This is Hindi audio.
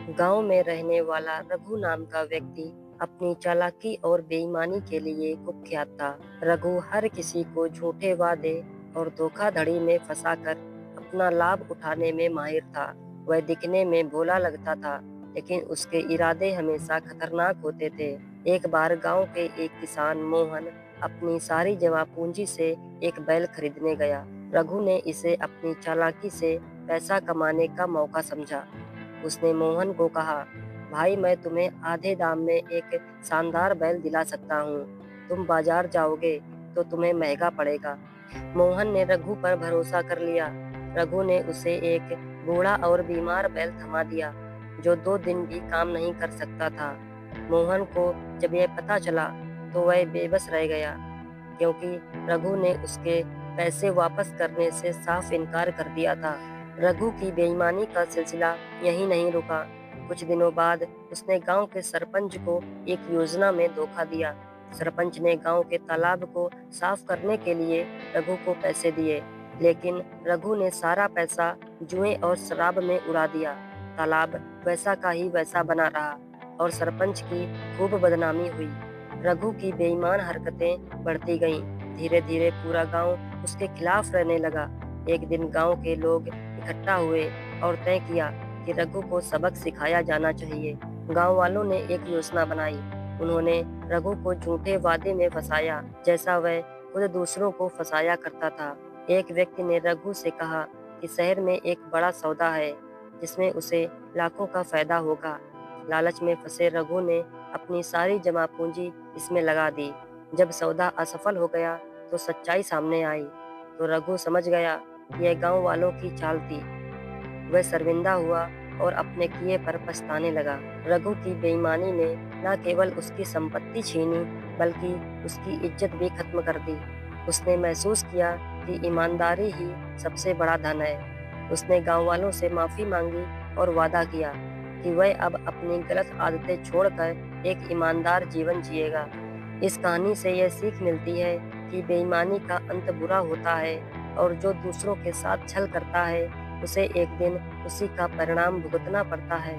गांव में रहने वाला रघु नाम का व्यक्ति अपनी चालाकी और बेईमानी के लिए कुख्यात था। रघु हर किसी को झूठे वादे और धोखाधड़ी में फंसाकर अपना लाभ उठाने में माहिर था। वह दिखने में भोला लगता था, लेकिन उसके इरादे हमेशा खतरनाक होते थे। एक बार गांव के एक किसान मोहन अपनी सारी जमा पूंजी से एक बैल खरीदने गया। रघु ने इसे अपनी चालाकी से पैसा कमाने का मौका समझा। उसने मोहन को कहा, भाई मैं तुम्हें आधे दाम में एक शानदार बैल दिला सकता हूँ। तुम बाजार जाओगे तो तुम्हें महंगा पड़ेगा। मोहन ने रघु पर भरोसा कर लिया। रघु ने उसे एक बूढ़ा और बीमार बैल थमा दिया, जो 2 दिन भी काम नहीं कर सकता था। मोहन को जब यह पता चला तो वह बेबस रह गया, क्योंकि रघु ने उसके पैसे वापस करने से साफ इनकार कर दिया था। रघु की बेईमानी का सिलसिला यहीं नहीं रुका। कुछ दिनों बाद उसने गांव के सरपंच को एक योजना में धोखा दिया। सरपंच ने गांव के तालाब को साफ करने के लिए रघु को पैसे दिए, लेकिन रघु ने सारा पैसा जुए और शराब में उड़ा दिया। तालाब वैसा का ही वैसा बना रहा और सरपंच की खूब बदनामी हुई। रघु की बेईमान हरकतें बढ़ती गईं। धीरे धीरे पूरा गांव उसके खिलाफ रहने लगा। एक दिन गांव के लोग इकट्ठा हुए और तय किया कि रघु को सबक सिखाया जाना चाहिए। गांव वालों ने एक योजना बनाई। उन्होंने रघु को झूठे वादे में फंसाया, जैसा वह खुद दूसरों को फंसाया करता था। एक व्यक्ति ने रघु से कहा कि शहर में एक बड़ा सौदा है, जिसमें उसे लाखों का फायदा होगा। लालच में फंसे रघु ने अपनी सारी जमा पूंजी इसमें लगा दी। जब सौदा असफल हो गया तो सच्चाई सामने आई। तो रघु समझ गया कि यह गांव वालों की चाल थी। वह शर्मिंदा हुआ और अपने किए पर पछताने लगा। रघु की बेईमानी ने न केवल उसकी संपत्ति छीनी, बल्कि उसकी इज्जत भी खत्म कर दी। उसने महसूस किया कि ईमानदारी ही सबसे बड़ा धन है। उसने गांव वालों से माफी मांगी और वादा किया कि वह अब अपनी गलत आदतें छोड़कर एक ईमानदार जीवन जिएगा। इस कहानी से यह सीख मिलती है कि बेईमानी का अंत बुरा होता है और जो दूसरों के साथ छल करता है, उसे एक दिन उसी का परिणाम भुगतना पड़ता है।